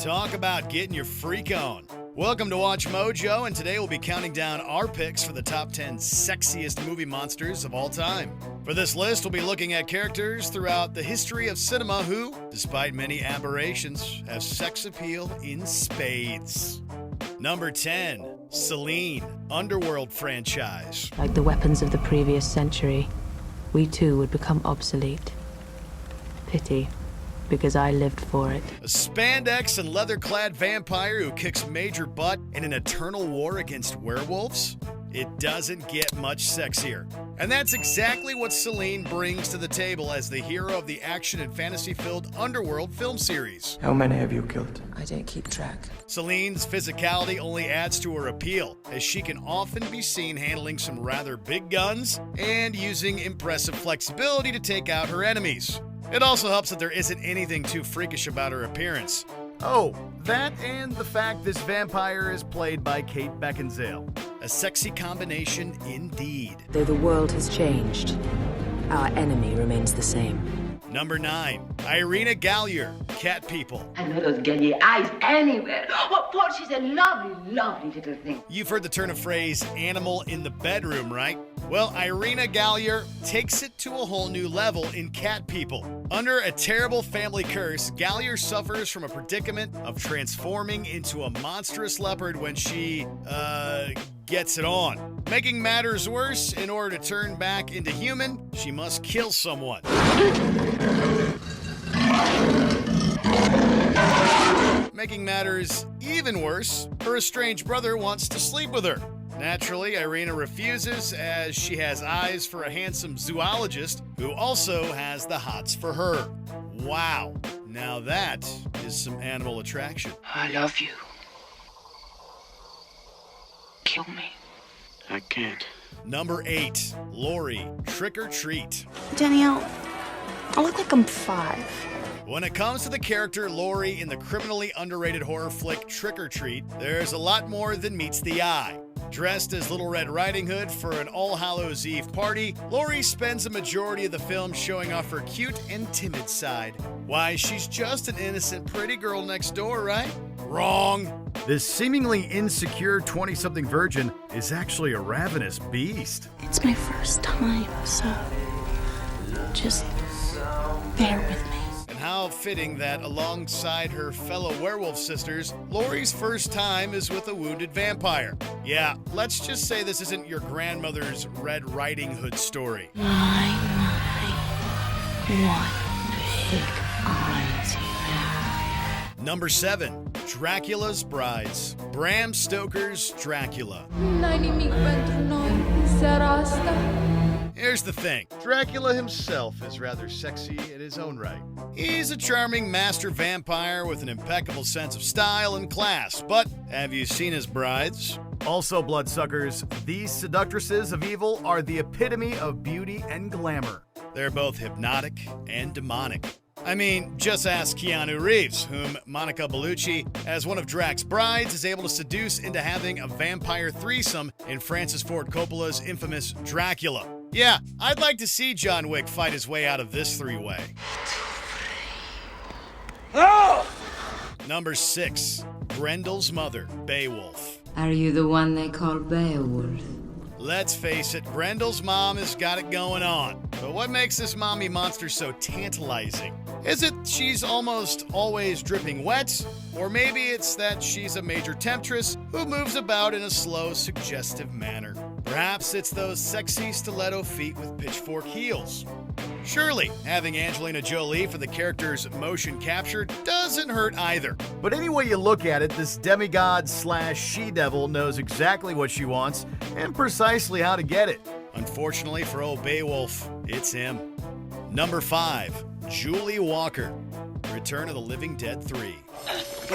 Talk about getting your freak on. Welcome to Watch Mojo, and today we'll be counting down our picks for the top 10 sexiest movie monsters of all time. For this list, we'll be looking at characters throughout the history of cinema who, despite many aberrations, have sex appeal in spades. Number 10, Seline, Underworld franchise. Like the weapons of the previous century, we too would become obsolete. Pity, because I lived for it. A spandex and leather-clad vampire who kicks major butt in an eternal war against werewolves? It doesn't get much sexier. And that's exactly what Seline brings to the table as the hero of the action and fantasy-filled Underworld film series. How many have you killed? I don't keep track. Seline's physicality only adds to her appeal, as she can often be seen handling some rather big guns and using impressive flexibility to take out her enemies. It also helps that there isn't anything too freakish about her appearance. Oh, that and the fact this vampire is played by Kate Beckinsale. A sexy combination indeed. Though the world has changed, our enemy remains the same. Number 9, Irena Gallier, Cat People. I know those Gallier eyes anywhere. What for? She's a lovely, lovely little thing. You've heard the turn of phrase, animal in the bedroom, right? Well, Irena Gallier takes it to a whole new level in Cat People. Under a terrible family curse, Gallier suffers from a predicament of transforming into a monstrous leopard when she, gets it on. Making matters worse, in order to turn back into human, she must kill someone. Making matters even worse, her estranged brother wants to sleep with her. Naturally, Irena refuses, as she has eyes for a handsome zoologist who also has the hots for her. Wow, now that is some animal attraction. I love you. Kill me. I can't. Number 8, Laurie, Trick or Treat. Danielle, I look like I'm 5. When it comes to the character Laurie in the criminally underrated horror flick Trick or Treat, there's a lot more than meets the eye. Dressed as Little Red Riding Hood for an All Hallows Eve party, Laurie spends a majority of the film showing off her cute and timid side. Why, she's just an innocent pretty girl next door, right? Wrong. This seemingly insecure 20-something virgin is actually a ravenous beast. It's my first time, so just bear with me. And how fitting that alongside her fellow werewolf sisters, Laurie's first time is with a wounded vampire. Yeah, let's just say this isn't your grandmother's Red Riding Hood story. My, what big eyes you have. Number 7, Dracula's Brides. Bram Stoker's Dracula. Here's the thing, Dracula himself is rather sexy in his own right. He's a charming master vampire with an impeccable sense of style and class, but have you seen his brides? Also, bloodsuckers, these seductresses of evil are the epitome of beauty and glamour. They're both hypnotic and demonic. I mean, just ask Keanu Reeves, whom Monica Bellucci, as one of Drac's brides, is able to seduce into having a vampire threesome in Francis Ford Coppola's infamous Dracula. Yeah, I'd like to see John Wick fight his way out of this three-way. Oh! Number 6, Grendel's mother, Beowulf. Are you the one they call Beowulf? Let's face it, Grendel's mom has got it going on. But what makes this mommy monster so tantalizing? Is it she's almost always dripping wet? Or maybe it's that she's a major temptress who moves about in a slow, suggestive manner. Perhaps it's those sexy stiletto feet with pitchfork heels. Surely, having Angelina Jolie for the character's motion capture doesn't hurt either. But any way you look at it, this demigod slash she-devil knows exactly what she wants and precisely how to get it. Unfortunately for old Beowulf, it's him. Number 5, Julie Walker, Return of the Living Dead 3.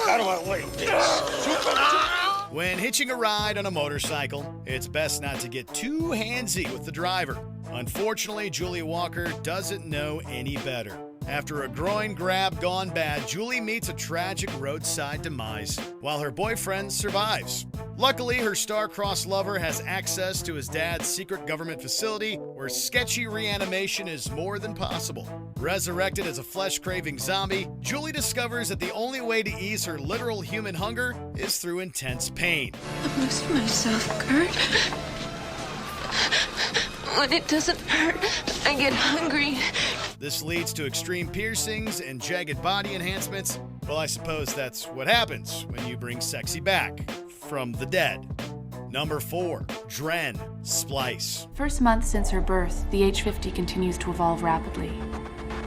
How do I wait this? When hitching a ride on a motorcycle, it's best not to get too handsy with the driver. Unfortunately, Julie Walker doesn't know any better. After a groin grab gone bad, Julie meets a tragic roadside demise, while her boyfriend survives. Luckily, her star-crossed lover has access to his dad's secret government facility where sketchy reanimation is more than possible. Resurrected as a flesh-craving zombie, Julie discovers that the only way to ease her literal human hunger is through intense pain. I'm losing myself, Kurt. When it doesn't hurt, I get hungry. This leads to extreme piercings and jagged body enhancements. Well, I suppose that's what happens when you bring sexy back from the dead. Number 4, Dren, Splice. First month since her birth, the H-50 continues to evolve rapidly.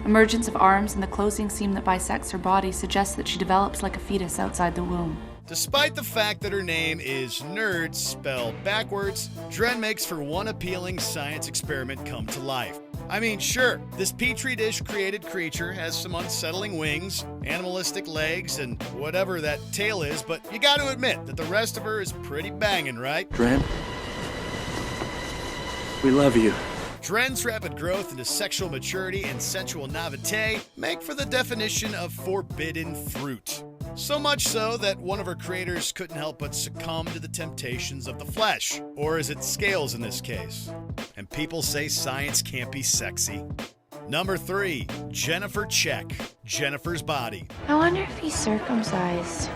Emergence of arms and the closing seam that bisects her body suggests that she develops like a fetus outside the womb. Despite the fact that her name is Nerd spelled backwards, Dren makes for one appealing science experiment come to life. I mean, sure, this petri dish created creature has some unsettling wings, animalistic legs, and whatever that tail is, but you gotta admit that the rest of her is pretty banging, right? Dren, we love you. Dren's rapid growth into sexual maturity and sensual naivete make for the definition of forbidden fruit. So much so that one of her creators couldn't help but succumb to the temptations of the flesh, or is it scales in this case? And people say science can't be sexy. Number 3, Jennifer Check, Jennifer's Body. I wonder if he's circumcised.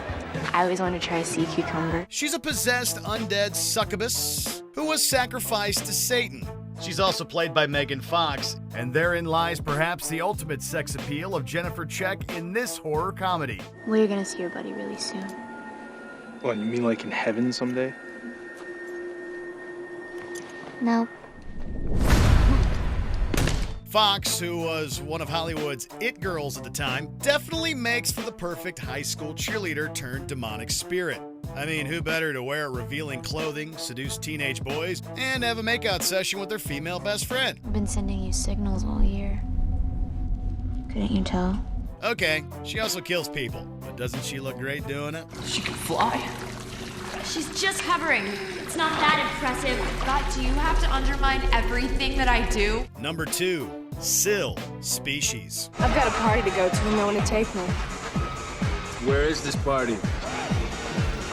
I always want to try sea cucumber. She's a possessed undead succubus who was sacrificed to Satan. She's also played by Megan Fox, and therein lies perhaps the ultimate sex appeal of Jennifer Check in this horror comedy. Well, you're gonna see your buddy really soon. What, you mean like in heaven someday? No. Fox, who was one of Hollywood's it girls at the time, definitely makes for the perfect high school cheerleader turned demonic spirit. I mean, who better to wear revealing clothing, seduce teenage boys, and have a makeout session with their female best friend? I've been sending you signals all year. Couldn't you tell? Okay, she also kills people, but doesn't she look great doing it? She can fly. She's just hovering. It's not that impressive. God, do you have to undermine everything that I do? Number 2, Sill, Species. I've got a party to go to and no one to take me. Where is this party?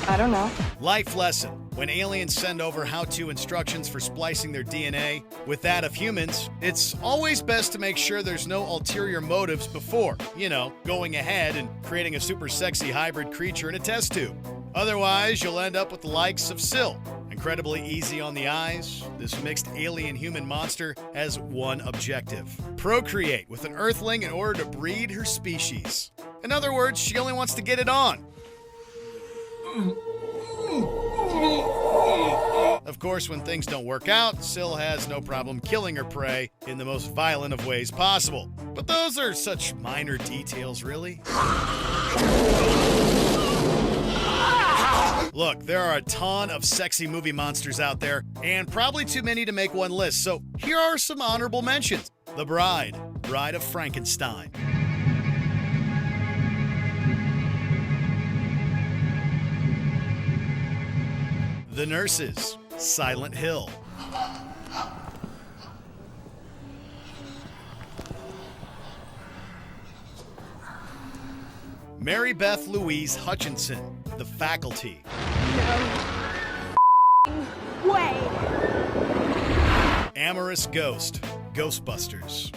I don't know. Life lesson. When aliens send over how-to instructions for splicing their DNA with that of humans, it's always best to make sure there's no ulterior motives before, going ahead and creating a super sexy hybrid creature in a test tube. Otherwise, you'll end up with the likes of Sill. Incredibly easy on the eyes, this mixed alien-human monster has one objective: procreate with an earthling in order to breed her species. In other words, she only wants to get it on. Of course, when things don't work out, Sill has no problem killing her prey in the most violent of ways possible. But those are such minor details, really. Look, there are a ton of sexy movie monsters out there, and probably too many to make one list, so here are some honorable mentions. The Bride, Bride of Frankenstein. The Nurses, Silent Hill. Marybeth Louise Hutchinson, The Faculty. No way. Amorous Ghost, Ghostbusters.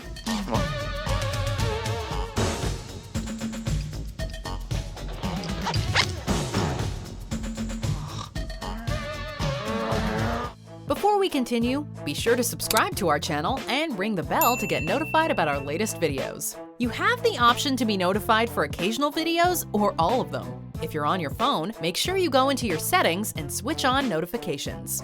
Before we continue, be sure to subscribe to our channel and ring the bell to get notified about our latest videos. You have the option to be notified for occasional videos or all of them. If you're on your phone, make sure you go into your settings and switch on notifications.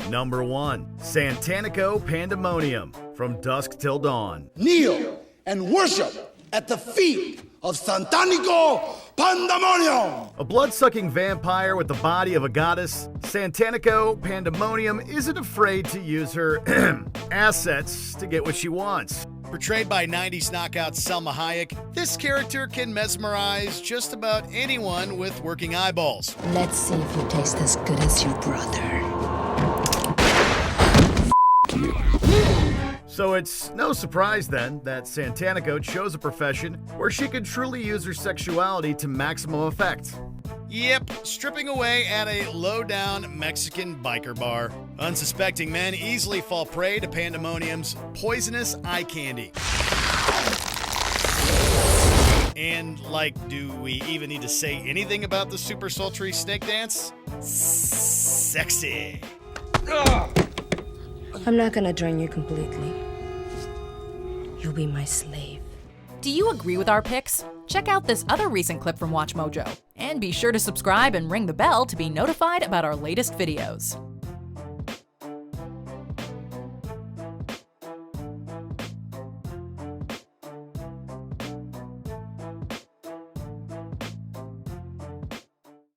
Number 1, Santanico Pandemonium, From Dusk Till Dawn. Kneel and worship at the feet of Santanico Pandemonium! A blood-sucking vampire with the body of a goddess, Santanico Pandemonium isn't afraid to use her assets to get what she wants. Portrayed by 90s knockout Selma Hayek, this character can mesmerize just about anyone with working eyeballs. Let's see if you taste as good as your brother. So it's no surprise then that Santanico chose a profession where she could truly use her sexuality to maximum effect. Yep, stripping away at a low-down Mexican biker bar. Unsuspecting men easily fall prey to Pandemonium's poisonous eye candy. And, do we even need to say anything about the super sultry snake dance? Sexy. I'm not gonna drain you completely. You'll be my slave. Do you agree with our picks? Check out this other recent clip from WatchMojo. And be sure to subscribe and ring the bell to be notified about our latest videos.